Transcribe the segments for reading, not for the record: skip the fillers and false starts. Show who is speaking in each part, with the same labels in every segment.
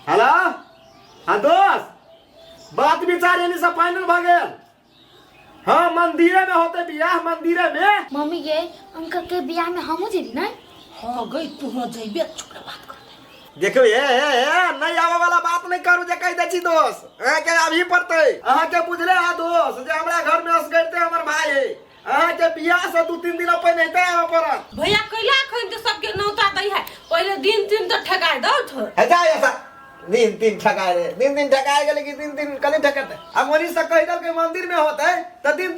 Speaker 1: Hello हाँ दोस्त बात विचार यानी सब फाइनल भागे। हाँ मंदिरे में होते बियाह मंदिरे में।
Speaker 2: मम्मी ये अंकल के बियाह में हमू जेबी ना।
Speaker 3: हाँ गई तू न जइबे छोकरा बात कर।
Speaker 1: देखो ये नहीं आवे वाला बात नहीं करू जे कह दे छी दोस्त अहाँ के अभी पड़ते अहाँ के बुझले आ दोस्त जे हमरा घर में असगरते हमर भाई है अहाँ के बियाह से 2-3 दिन पहले नहीं आवे पड़त।
Speaker 3: भैया कइला खन तो सबके नौता दई है पहले दिन तीन तो ठगाए दो थो
Speaker 1: है जा ऐसा दिन तीन ठगाए रे दिन ठगाए गेले कि दिन दिन कली ठगते अब मोनी से कह दल के मंदिर में होते तो दिन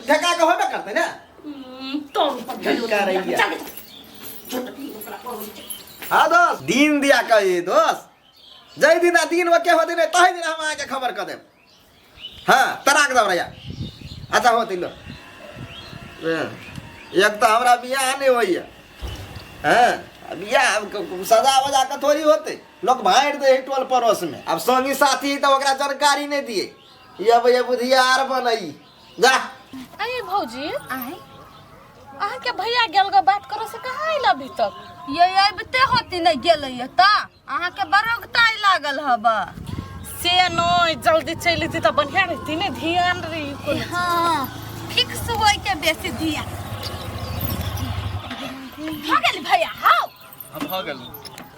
Speaker 1: ठगा के होबे करते ना।
Speaker 3: तो
Speaker 1: ठगा रही है हाँ दोस्त दिन दिया कही दोस्त जय दिन वो के होते तही दिन हम आके खबर कर देब। हाँ तराक दब रहा अच्छा होती लो एक तो हमरा बियाह नहीं होई है बियाह सजा वजा के थोड़ी होते लोग भाड़ दे टोल पड़ोस में अब संगी साथी तो ओकरा जानकारी नहीं दिए ये बुधियार बनई जा।
Speaker 4: अरे भौजी आए के भैया गेल गो बात करो से कहाँ आइल अभी तक
Speaker 5: ये अबते होती नहीं गेल ता अहाँ के बरोगताई लागल हबा
Speaker 4: से नहीं जल्दी चली थी तो बढ़िया रहती ने ध्यान रही।
Speaker 5: हाँ फिक्स होई के बेसी धिया भागल भैया हां
Speaker 6: हम भागल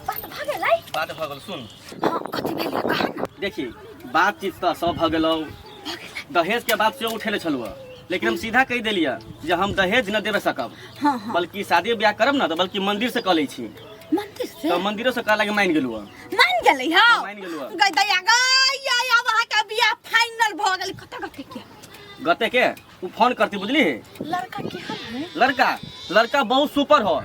Speaker 5: बात भागल आई
Speaker 6: बात भागल सुन
Speaker 5: हां कथि भेलिया कहा ना
Speaker 6: देखी बातचीत तो सब भगलौ दहेज के बात से उठेले छलुआ लेकिन हम सीधा कह दिलिया जे हम दहेज न देवे सकब।
Speaker 5: हाँ हाँ
Speaker 6: बल्कि शादी ब्याह करब ना तो बल्कि मंदिर से कले छी
Speaker 5: मंदिर से
Speaker 6: तो मंदिरों से कह लगे मान गेलुआ
Speaker 5: मान गेलै हां
Speaker 6: मान गेलुआ
Speaker 5: गई दया गई या वहां का बियाह फाइनल भ गेल कत गते के
Speaker 6: गते के उ फोन करती बुझली
Speaker 5: लड़का केहन है
Speaker 6: लड़का बहुत सुपर हो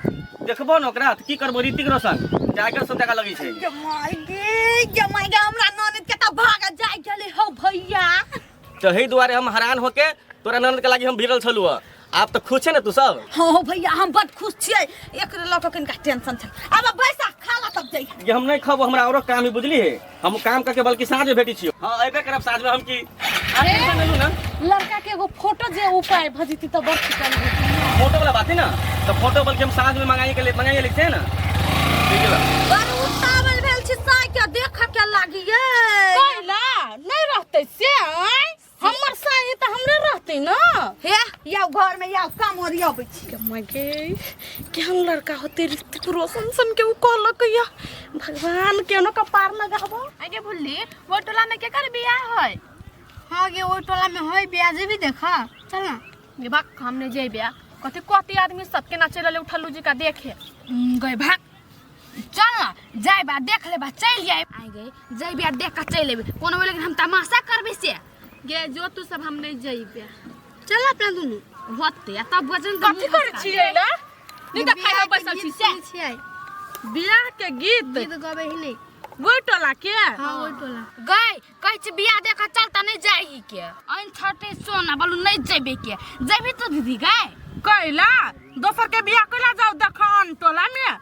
Speaker 6: देखबो न ओकरा की करबो ऋतिक रोशन जाकर संता लगी छै
Speaker 5: जमाई गे हमरा ननद के त भाग जाय गेलै हो भैया
Speaker 6: तो ही दुआरे हम हैरान होके तोरा ननद के लागी हम भिड़ल छलुआ आप तो खुश है ना तू सब।
Speaker 5: हाँ भैया हम बड़ खुश छियै एकरे लक कनिका टेंशन छै अब पैसा खाला तब जाई
Speaker 6: ये हम नहीं खाबो हमरा औरो काम ही बुझली है हम काम करके बल्कि साँझ में भेटी छियो। हाँ अबे करब साँझ में हम की ना
Speaker 4: लड़का के एगो फोटो जे उपाय भजिती तो बड़ चिकन
Speaker 6: फोटो वाला बात है ना तो फोटो बल्कि हम साँझ में मंगाइए लिखते हैं ना ठीक है
Speaker 5: पर उतावल भेल छी साइ के देख के लागिए
Speaker 4: कोइला नहीं रहते से हमर साई त हमरे रहते ना
Speaker 5: हे या घर में या काम और या बची
Speaker 4: मगे केहन लड़का होते ऋतिक रोशन सन के उ कहलक या भगवान केनो कपार लगाबो
Speaker 2: आगे भूलली वो टोला में के कर बियाह है।
Speaker 5: हां गे ओ टोला में होय ब्याज भी देखा चल ना
Speaker 2: ये बात हमने जे बियाह कथि आदमी सबके ना चलले उठलू जी का देखे
Speaker 5: गए भाग चल ना जाय बा देख ले बा चल जाय
Speaker 2: आगे जे बियाह देख के चल लेबे कोनो लेकिन हम तमाशा करबे से गे जो तू सब हम नहीं जइबे
Speaker 5: चल अपना दुनु
Speaker 2: होते तब वजन
Speaker 4: कथि कर छियै ला नहीं त खाइ बैसल छी से बियाह के गीत
Speaker 5: गबे ही नहीं
Speaker 4: वो टोला के
Speaker 5: हां ओ टोला
Speaker 2: गई कह छी बियाह देखा चलता नहीं जाई के अन छटे सोना बोलू नहीं जइबे के जइबे तो दीदी गए
Speaker 4: कैला दोसर के बियाह कैला जाओ देखन टोला में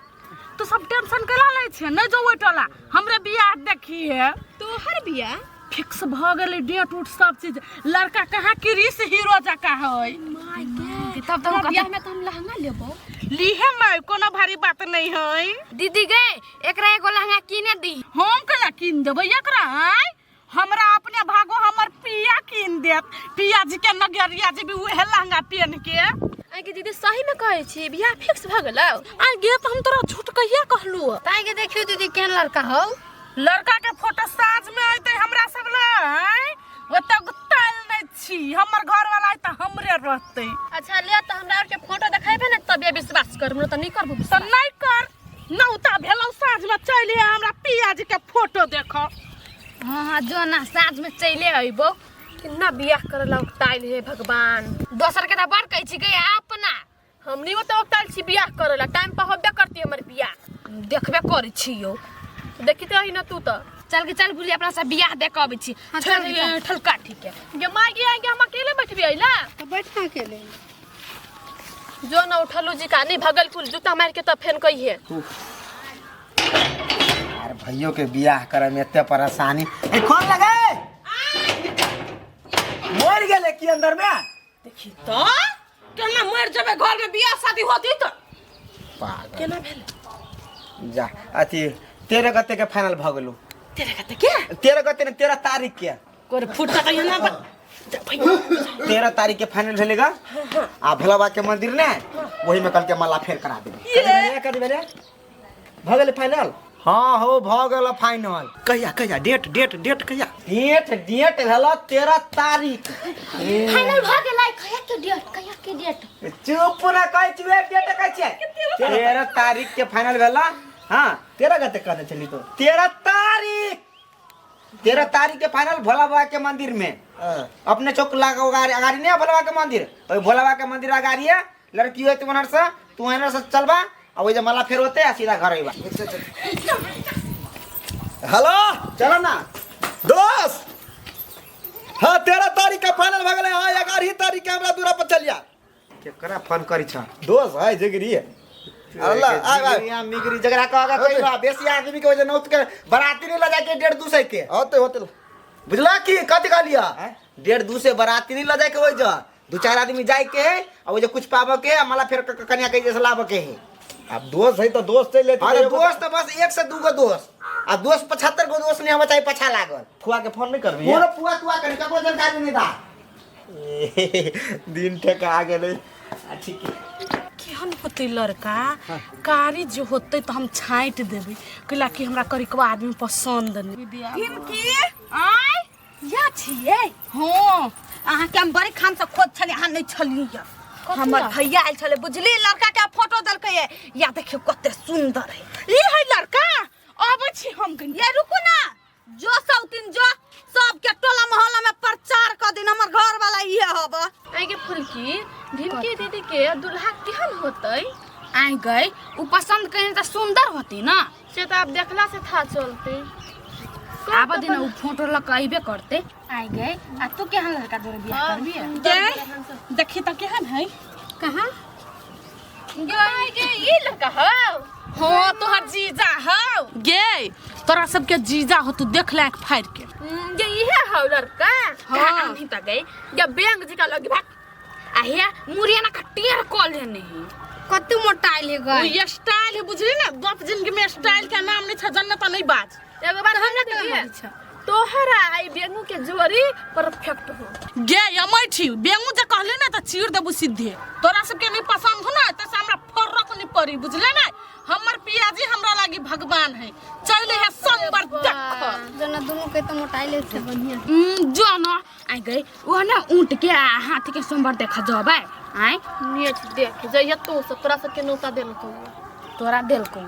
Speaker 4: तू सब टेंशन कैला ले छै नहीं जो वो टोला हमरे बियाह देखिए
Speaker 5: तो हर बियाह
Speaker 4: फिक्स भ गेलै डेट उट सब चीज लड़का कहाँ क्रिस हीरो जका है
Speaker 2: माय गॉड तब तो बियाह में तो हम लहंगा लेबो
Speaker 4: लीहे में कोनो भारी बात नहीं है
Speaker 2: दीदी गए एकरा एगो लहंगा किने दी
Speaker 4: हम कला किन देबै एकरा हैं हमरा अपने भागो हमर पिया किन देत पिया जी के नगरिया जी भी उहे लहंगा पहन के
Speaker 2: आगे दीदी सही में कहै छी बियाह फिक्स भ गेलौ
Speaker 4: आ गे त हम तोरा झूठ कहिया कहलू
Speaker 5: ताई के देखियो दीदी केहन लड़का हो
Speaker 4: लड़का के फोटो साँझ में आइते हमरा सब ले ओते गुत्ताल नहीं छी हमर घर वाला आइते हमरे रहते।
Speaker 2: अच्छा ले त हमरा और के फोटो देखाइबे न तबे विश्वास करबो त नहीं करबो
Speaker 4: त नहीं कर नौता भेलौ साँझ में चले हमरा पिया जी के फोटो देखो।
Speaker 2: हां जो ना साँझ में चले आइबो किन्ना बियाह करला उताइल हे भगवान दोसर के त बड़ कहै छी गए अपना हमनी में तो उताइल छी बियाह करला टाइम पर होबे करती हमर बियाह देखबे करै छियो देखी तो ही न तू तो चल के चल बुली अपना से बियाह देख आबै छी ठलका ठीक है गे माय गे आगे हम अकेले बैठबी आइला
Speaker 5: तो बैठना अकेले
Speaker 2: जो न उठलू जी का नहीं भगलपुर जूता मार के त फेन कहिए
Speaker 1: यार भैयो के बियाह करे में एते परेशानी ए कौन लगे मर गेले की अंदर में
Speaker 4: देखी तो केना मर जबे घर में बियाह शादी होती तो
Speaker 1: पागल
Speaker 4: केना भेल
Speaker 1: जा अथी 13 गते के फाइनल भ गेलू
Speaker 5: तेरे कहते क्या
Speaker 7: 13 गते ने 13 तारीख के
Speaker 5: कोरे फुटता तो ना बा
Speaker 7: 13 तारीख के फाइनल भेलेगा आ भोलाबा के मंदिर ने वही में कल के माला फेर करा देबे
Speaker 5: ये
Speaker 1: कर देबे रे भ गेलै फाइनल
Speaker 7: हाँ हो भ गेल फाइनल
Speaker 1: कहिया कहिया डेट कहिया
Speaker 7: डेट भेला 13 तारीख
Speaker 2: फाइनल भ गेलै कहिया के डेट
Speaker 7: चुप ना कहै छियै डेट कहै छियै 13 तारीख के फाइनल भेला हाँ
Speaker 1: 13 गते कहने चली तो
Speaker 7: 13 तारीख के फाइनल भोला बाबा के मंदिर में अपने चौक लगा अगाड़ी नहीं भोला बाबा के मंदिर तो भोला बाबा के मंदिर अगाड़ी है लड़की है तू मनर से तू एनर से चलबा और वही माला फेर होते आ सीधा घर आइबा
Speaker 1: हेलो
Speaker 7: चलो ना
Speaker 1: दोस्त हाँ 13 तारीख का फाइनल भ गेलै हाँ 11 तारीख के हमरा दूरा पर चलिया
Speaker 7: केकरा फोन करी छ
Speaker 1: दोस्त है जगरी है अल्लाह आ
Speaker 7: यहाँ मिगरी जगरा कहगा कोई बा बेसी आदमी के वजह नौत के बराती नहीं लगा के 1.5-2 सौ के
Speaker 1: होते
Speaker 7: बुझला की कथी कहलिया 1.5-2 से बराती नहीं लगा के वजह 2-4 आदमी जाए के है और वजह कुछ पाबो के माला फिर कन्या के जैसे लाबो के है
Speaker 1: अब दोस्त है तो दोस्त से लेते
Speaker 7: अरे दोस्त तो बस 1 से 2 गो दोस्त आ दोस्त 75 गो दोस्त नहीं हम चाहे पछा लागल
Speaker 1: फुआ के फोन नहीं करबी
Speaker 7: पूरा पुआ करे कको जानकारी नहीं दा
Speaker 1: दिन ठेका आ गेलै ठीक है
Speaker 4: केहन होते लड़का कारी जो होते तो हम छाँट देबै कैला कि हमरा करिकवा आदमी पसंद नहीं
Speaker 5: हिमकी आय या छिए हां अहाँ के हम बड़ी खान से खोज छले अहाँ नहीं छलिए हमर भैया आइल छले बुझली लड़का के फोटो दलकै है या देखियो कते सुंदर है
Speaker 4: ई है लड़का आबै छी हम कनी
Speaker 5: ये रुको ना जो सौतिन जो सबके टोला मोहल्ला में प्रचार कर दिन हमर घर वाला ये हब
Speaker 2: आगे फुलकी ढिमकी दीदी के दुल्हा केहन होतै आई गई उ पसंद कहीं तो सुंदर होती ना से तो आप देखला से था चलते आब दिन उ फोटो लगाइबे करते आई गई आ तू केहन लड़का जोरे बियाह करबी
Speaker 4: गे देखी त केहन है
Speaker 2: कहां गई गे ई लड़का हो
Speaker 4: हां तोहर जीजा हौ गे तोरा सबके जीजा हो तू देख लायक फाड़ के
Speaker 2: ये इहे हो लड़का
Speaker 4: हाँ।
Speaker 2: हां नहीं त गई या बैंक जी का लगी भाग आहिया मुरियाना कटियर कॉल है नहीं कत्ते मोटाइल है गई
Speaker 4: ये स्टाइल है बुझली ना बाप जिंदगी में स्टाइल का नाम नहीं छ जन्नत नहीं बाज
Speaker 2: एगो बार हमरा के तोहरा आई बेंगू के जोड़ी परफेक्ट हो
Speaker 4: गे यमै छी बेंगू जे कहले ना त चीर देबू सीधे तोरा सबके नहीं पसंद हो ना त हमरा फरक नहीं पड़ी बुझले ना हमर पियाजी हमरा लागी भगवान है चले है संबर देख
Speaker 2: जना दोनों के तो मोटाइल से बढ़िया जो ना आई गई वो ना ऊंट के हाथी के संबर देखा जबे आई नेच देख जइया तो तोरा सबके नौता देल को तोरा देल को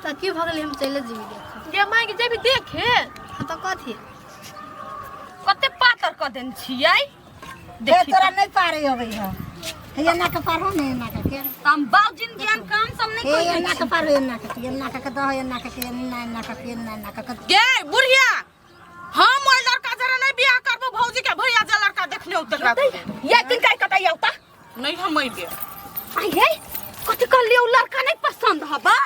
Speaker 2: त की भगले हम चले जीवी देख ये मां के जेबी देखे त कथी
Speaker 5: कते पातर क देन छियै देख तोरा नहीं पारे होबै ह
Speaker 8: ये ना के पार हो ने ना के
Speaker 5: हम बाऊ जिंदगी हम काम सब नहीं
Speaker 8: ये
Speaker 5: कोई
Speaker 8: ना के पार ये ना के दो ये ना के
Speaker 4: गे बुढ़िया हम ओइ लड़का जरा नहीं बियाह करबो भौजी के भैया जे लड़का देखने उतर
Speaker 5: ये किन काय कटाई होता
Speaker 4: नहीं हम अइबे
Speaker 5: आई हे कथि कर लियो लड़का नहीं पसंद हबा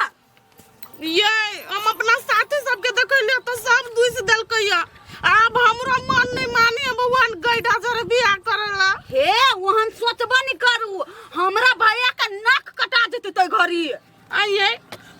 Speaker 4: ये हम अपना साथी सबके देखलियो तो सब दुइस देलकैया अब हमरा मन नहीं मानी भगवान गैडा जरे बियाह करला
Speaker 5: हे वहन सोचबा नहीं करू हमरा भैया का नाक कटा देते तो घरी
Speaker 4: आइए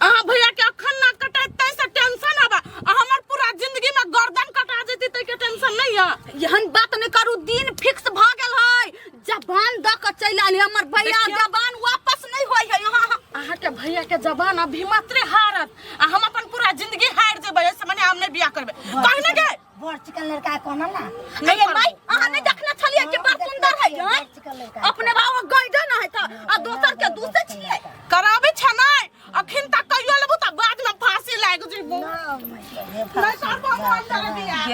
Speaker 4: अहाँ भैया के अखन नाक कटाई तै से टेंशन हबा हमर पूरा जिंदगी में गर्दन कटा देती तै के टेंशन नहीं है
Speaker 5: यहन बात नहीं करू दिन फिक्स भ गेल है जबान द के चल आली हमर भैया जबान वापस नहीं होई है यहां
Speaker 4: अहाँ के भैया के जबान अभी मात्र हारत आ हम अपन पूरा जिंदगी हार जेबै ऐसे माने हम नहीं बियाह करबे कहने गे
Speaker 8: बड़ चिकन लड़का कोना ना
Speaker 5: नहीं भाई अहाँ नहीं देखना छलिए के बड़ सुंदर है यार अपने बाबा गइडा ना है त आ दोसर के दूसरे छिए
Speaker 4: कराबे छ नहीं अखिन तक कहियो लेबू त बाद में फांसी लाग जेबू नहीं करबो हम अंदर बियाह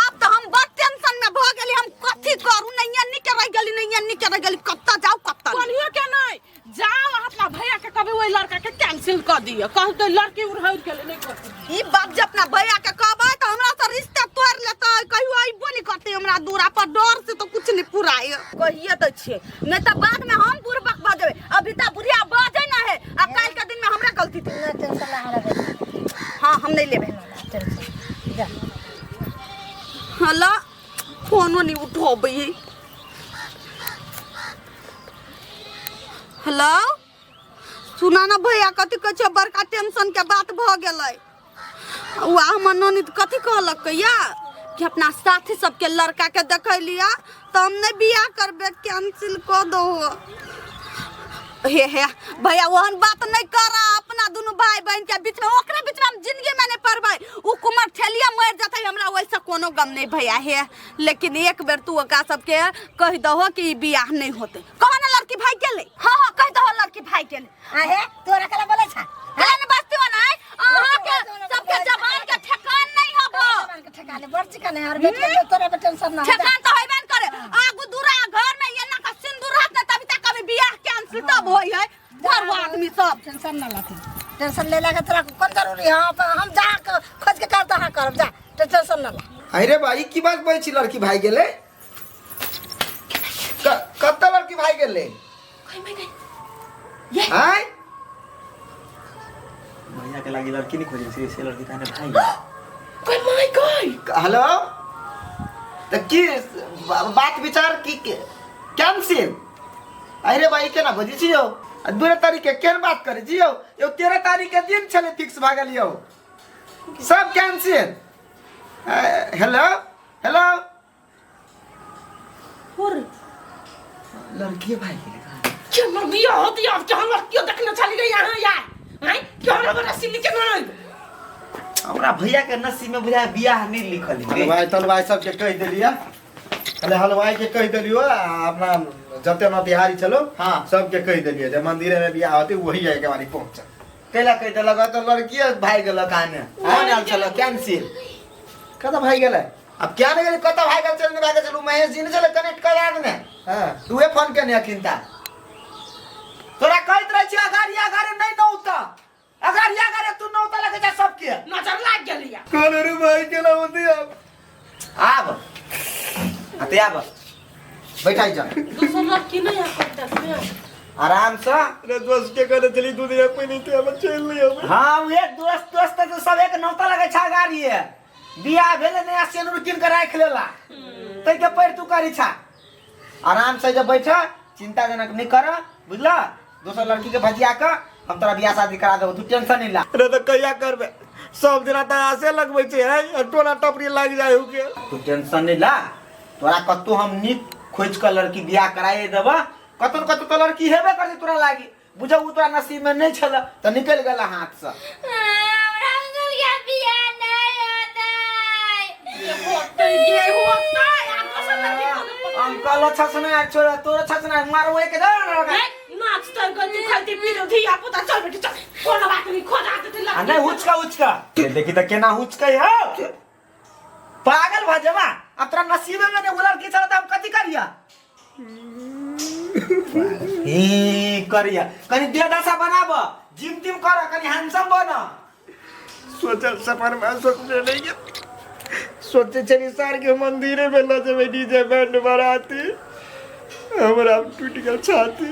Speaker 5: अब तो हम बड़ टेंशन में भ गेली हम कथि करू नहीं के रह गेली नहीं के रह गेली कब तक जाऊ कब तक
Speaker 4: कोनियो के नहीं जाओ अपना भैया के कभी वही लड़का के कैंसिल कर दियो कह तो लड़की उड़ाउर के लिए नहीं करती
Speaker 5: ई बात जे अपना भैया के कहबै त हमरा से रिश्ता तोड़ लेतै कहियो आइबो नहीं करते हमरा दूरा पर डर से तो कुछ नहीं पुराए कहिए त छे नहीं त बाद में हम बुरबक भ जेबै अभी त बुढ़िया बाजे ना है आ काल के दिन में हमरा गलती थी
Speaker 8: ना टेंशन ला हमरा
Speaker 5: हां हम नहीं लेबे
Speaker 8: टेंशन जा
Speaker 5: हला फोनो नहीं उठोबै हेलो सुना ना भैया कथी कह बड़का टेंशन के बात भ गेलै वाह हमर ननद कथी कहलक या कि अपना साथी सबके लड़का के देख लिया तो हम नहीं बियाह करबे, कैंसिल कर दो। हे भैया वहन बात नहीं कर, अपना दोनों भाई बहन के बीच में, ओकरा बीच में हम जिंदगी में नहीं पड़बै। उ कुमार ठेलिया मर जाते, हमरा वैसा कोनो गम नहीं भैया है। लेकिन एक बेर तू ओकरा सबके कह दहो कि बियाह नहीं होते। कहो ना लड़की भाई के ले। हां हां कह दहो लड़की भाई के ले।
Speaker 8: आहे तोरा कला बोले छा
Speaker 5: हला ने बस्ती हो ना अहां के सबके जबान के ठेकान नहीं हबो।
Speaker 8: के ठेकाने बर्ची कने और बेटे तोरा पे टेंशन ना
Speaker 5: ठेकान तो होइबे न करे। आगु दूरा घर में ये ना का सिंदूर हाथ न तभी तक कभी बियाह कैंसिल तब होई है। घर आदमी सब
Speaker 8: टेंशन ना लाती, टेंशन ले लगा तोरा कौन जरूरी है। हम जा के खोज के करता हां करब जा, टेंशन ना ला।
Speaker 7: अरे भाई की बात बोलै छी लड़की भाई गेले? कत्ता लड़की भाई गेले? ये हाय
Speaker 1: भैया के लागी लड़की नहीं खोजे से लड़की थाने भाई।
Speaker 3: कोई माय गॉड।
Speaker 1: हेलो तो की बात विचार की कैंसिल? अरे भाई केना बजी छियो? 2 तारीख के केन बात करे जियो? यो 13 तारीख के दिन छले फिक्स भागल यो, सब कैंसिल। हेलो हेलो
Speaker 3: और
Speaker 1: लड़की भाई
Speaker 3: क्या मर गया होती अब क्या लड़कियों देखने चली गई यहाँ यार? हैं क्या लगा रसीली के नहीं?
Speaker 1: हमरा भैया के नसीब में बुझा बियाह नहीं लिखल है। हलवाई तलवाई सब के कह देलिया, अरे हलवाई के कह देलियो अपना जते न तिहारी चलो हां सब के कह देलिए जे मंदिर में बियाह होती वही जाके हमारी पहुंच। केला कह देलक तो लड़की भाई गेल काने फाइनल चलो कैंसिल। कदा भाई गेल? अब क्या नहीं गेल कता भाई गेल चलने भागे चलू महेश जी ने चले कनेक्ट करा देने। हां तूए फोन केने अखिनता तोरा कहत रह छी अगारी नहीं नौता, अगारी तू नौता लगे जा सबके
Speaker 3: नजर लाग गेलिया।
Speaker 1: कौन रे भाई के ना होती अब आब आते आब बैठाई जा।
Speaker 3: दूसरा लड़की नहीं आ सकता है
Speaker 1: आराम से।
Speaker 7: अरे दोस्त के करे चली 2 दिन पे नहीं थे अब चल लियो।
Speaker 1: हां वे दोस्त तो सब एक नौता लगे छा गाड़ी है बियाह भेले नया सेनुर किन के राख लेला तै के पैर तू करी छा। आराम से जब बैठा चिंताजनक नहीं कर बुझला। दूसरा लड़की के भजिया का हम तोरा बियाह शादी करा देबो, तू टेंशन नहीं ला।
Speaker 7: अरे तो कहिया करबे सब दिन त आसे लगबै छै है टोना टपरी लाग जाय हो के।
Speaker 1: तू टेंशन नहीं ला, तोरा कत्तो हम निक खोज के लड़की बियाह कराए देबा। कत्तो तो लड़की हेबे करती तोरा लागी, बुझौ उ तोरा नसीब में नहीं छला त निकल गेला हाथ से।
Speaker 2: हमरा अंगलिया बियाह नहीं होता है।
Speaker 3: ये होता है आप कसम लगी
Speaker 1: अंकल छसना छोरा तोरा छसना मारो एक दे
Speaker 3: नाचता गंदी खाती पीरो धिया पुता चल बेटी चल कोनो बात नहीं खोजा के
Speaker 1: आ नहीं हुचका ये देखी त केना हुचकै हो पागल भ जमा। अब तोरा नसीब में नहीं उलर की चला त हम कथि करिया? ई करिया कनी देदासा बनाब, जिम टिम कर, कनी हैंडसम बन।
Speaker 7: सोचल सफर में सोचले नहीं के सोचे चली सार के मंदिरे में ल जब डीजे बैंड बराती हमरा टूट गल छाती।